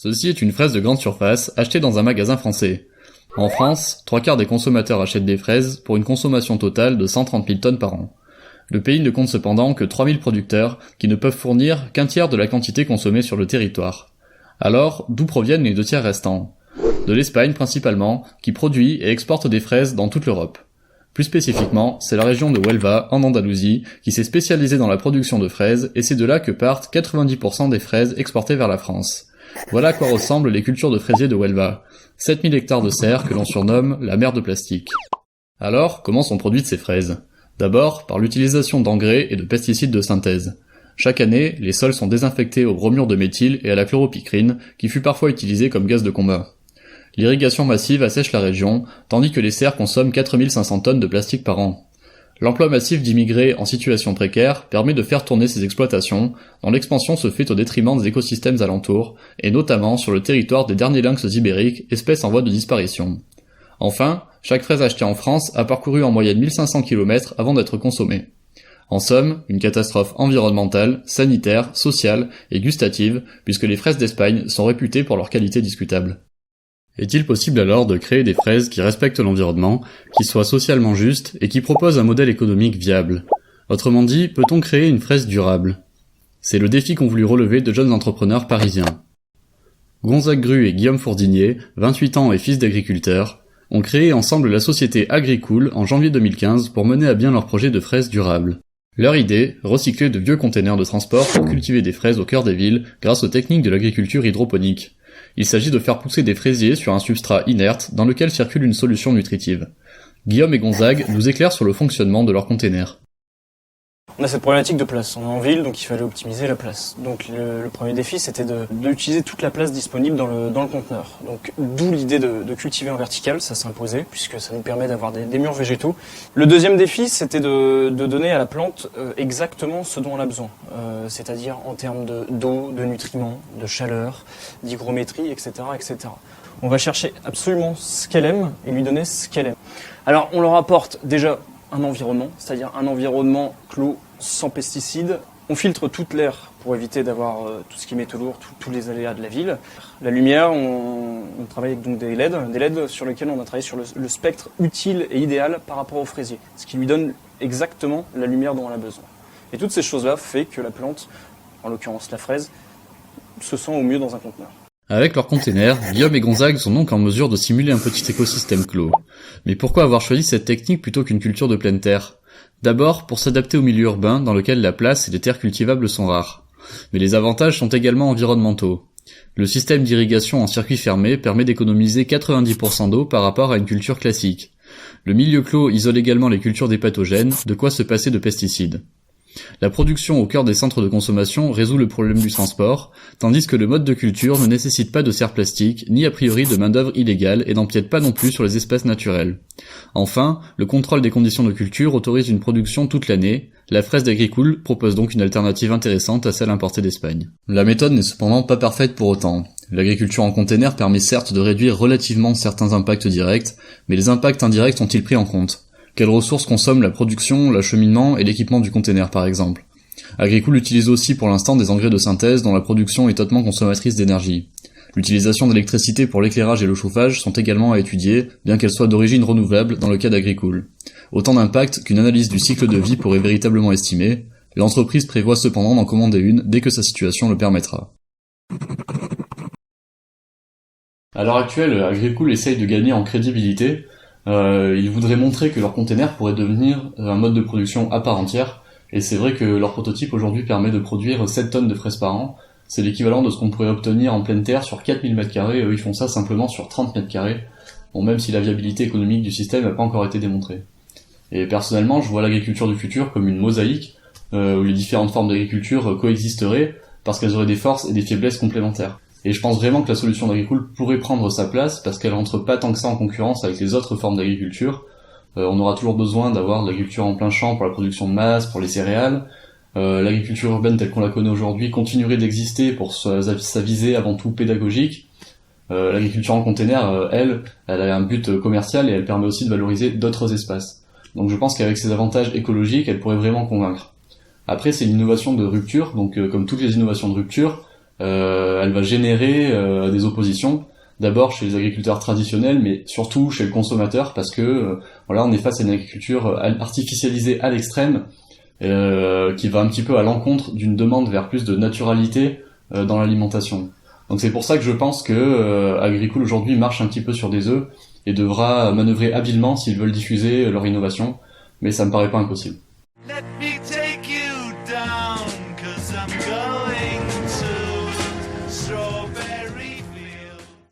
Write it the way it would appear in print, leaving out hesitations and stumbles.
Ceci est une fraise de grande surface achetée dans un magasin français. En France, 3/4 des consommateurs achètent des fraises pour une consommation totale de 130 000 tonnes par an. Le pays ne compte cependant que 3 000 producteurs qui ne peuvent fournir qu'un tiers de la quantité consommée sur le territoire. Alors, d'où proviennent les 2 tiers restants? De l'Espagne principalement, qui produit et exporte des fraises dans toute l'Europe. Plus spécifiquement, c'est la région de Huelva, en Andalousie, qui s'est spécialisée dans la production de fraises, et c'est de là que partent 90% des fraises exportées vers la France. Voilà à quoi ressemblent les cultures de fraisiers de Huelva. 7000 hectares de serre que l'on surnomme la mer de plastique. Alors, comment sont produites ces fraises? D'abord, par l'utilisation d'engrais et de pesticides de synthèse. Chaque année, les sols sont désinfectés au bromure de méthyle et à la chloropicrine, qui fut parfois utilisée comme gaz de combat. L'irrigation massive assèche la région, tandis que les serres consomment 4500 tonnes de plastique par an. L'emploi massif d'immigrés en situation précaire permet de faire tourner ces exploitations, dont l'expansion se fait au détriment des écosystèmes alentours, et notamment sur le territoire des derniers lynx ibériques, espèces en voie de disparition. Enfin, chaque fraise achetée en France a parcouru en moyenne 1500 km avant d'être consommée. En somme, une catastrophe environnementale, sanitaire, sociale et gustative, puisque les fraises d'Espagne sont réputées pour leur qualité discutable. Est-il possible alors de créer des fraises qui respectent l'environnement, qui soient socialement justes et qui proposent un modèle économique viable? Autrement dit, peut-on créer une fraise durable? C'est le défi qu'ont voulu relever de jeunes entrepreneurs parisiens. Gonzague Gru et Guillaume Fourdinier, 28 ans et fils d'agriculteurs, ont créé ensemble la société Agricool en janvier 2015 pour mener à bien leur projet de fraises durables. Leur idée, recycler de vieux containers de transport pour cultiver des fraises au cœur des villes grâce aux techniques de l'agriculture hydroponique. Il s'agit de faire pousser des fraisiers sur un substrat inerte dans lequel circule une solution nutritive. Guillaume et Gonzague nous éclairent sur le fonctionnement de leurs containers. On a cette problématique de place. On est en ville, donc il fallait optimiser la place. Donc le premier défi, c'était d'utiliser toute la place disponible dans le conteneur. Donc d'où l'idée de cultiver en vertical, ça s'imposait, puisque ça nous permet d'avoir des murs végétaux. Le deuxième défi, c'était de donner à la plante exactement ce dont elle a besoin. C'est-à-dire en termes d'eau, de nutriments, de chaleur, d'hygrométrie, etc., etc. On va chercher absolument ce qu'elle aime et lui donner ce qu'elle aime. Alors on leur apporte déjà un environnement, c'est-à-dire un environnement clos, sans pesticides. On filtre toute l'air pour éviter d'avoir tout ce qui est métaux lourds, tous les aléas de la ville. La lumière, on travaille avec donc des LED sur lesquels on a travaillé sur le spectre utile et idéal par rapport au fraisier, ce qui lui donne exactement la lumière dont elle a besoin. Et toutes ces choses-là fait que la plante, en l'occurrence la fraise, se sent au mieux dans un conteneur. Avec leurs containers, Guillaume et Gonzague sont donc en mesure de simuler un petit écosystème clos. Mais pourquoi avoir choisi cette technique plutôt qu'une culture de pleine terre? D'abord, pour s'adapter au milieu urbain dans lequel la place et les terres cultivables sont rares. Mais les avantages sont également environnementaux. Le système d'irrigation en circuit fermé permet d'économiser 90% d'eau par rapport à une culture classique. Le milieu clos isole également les cultures des pathogènes, de quoi se passer de pesticides. La production au cœur des centres de consommation résout le problème du transport, tandis que le mode de culture ne nécessite pas de serre plastique, ni a priori de main-d'œuvre illégale et n'empiète pas non plus sur les espèces naturelles. Enfin, le contrôle des conditions de culture autorise une production toute l'année. La fraise d'Agricool propose donc une alternative intéressante à celle importée d'Espagne. La méthode n'est cependant pas parfaite pour autant. L'agriculture en container permet certes de réduire relativement certains impacts directs, mais les impacts indirects sont-ils pris en compte? Quelles ressources consomment la production, l'acheminement et l'équipement du container par exemple? Agricool utilise aussi pour l'instant des engrais de synthèse dont la production est hautement consommatrice d'énergie. L'utilisation d'électricité pour l'éclairage et le chauffage sont également à étudier, bien qu'elles soient d'origine renouvelable dans le cas d'Agricool. Autant d'impacts qu'une analyse du cycle de vie pourrait véritablement estimer. L'entreprise prévoit cependant d'en commander une dès que sa situation le permettra. À l'heure actuelle, Agricool essaye de gagner en crédibilité. Ils voudraient montrer que leur container pourrait devenir un mode de production à part entière, et c'est vrai que leur prototype aujourd'hui permet de produire 7 tonnes de fraises par an. C'est l'équivalent de ce qu'on pourrait obtenir en pleine terre sur 4000 m², et eux ils font ça simplement sur 30 m², bon, même si la viabilité économique du système n'a pas encore été démontrée. Et personnellement, je vois l'agriculture du futur comme une mosaïque, où les différentes formes d'agriculture coexisteraient, parce qu'elles auraient des forces et des faiblesses complémentaires. Et je pense vraiment que la solution d'Agricool pourrait prendre sa place parce qu'elle rentre pas tant que ça en concurrence avec les autres formes d'agriculture. On aura toujours besoin d'avoir de l'agriculture en plein champ pour la production de masse, pour les céréales. L'agriculture urbaine telle qu'on la connaît aujourd'hui continuerait d'exister pour sa visée avant tout pédagogique. L'agriculture en container, elle a un but commercial et elle permet aussi de valoriser d'autres espaces. Donc je pense qu'avec ses avantages écologiques, elle pourrait vraiment convaincre. Après, c'est une innovation de rupture, donc comme toutes les innovations de rupture, elle va générer des oppositions. D'abord chez les agriculteurs traditionnels, mais surtout chez le consommateur, parce que voilà, on est face à une agriculture artificialisée à l'extrême, qui va un petit peu à l'encontre d'une demande vers plus de naturalité dans l'alimentation. Donc c'est pour ça que je pense que Agricool aujourd'hui marche un petit peu sur des œufs et devra manœuvrer habilement s'ils veulent diffuser leur innovation, mais ça me paraît pas impossible. Let me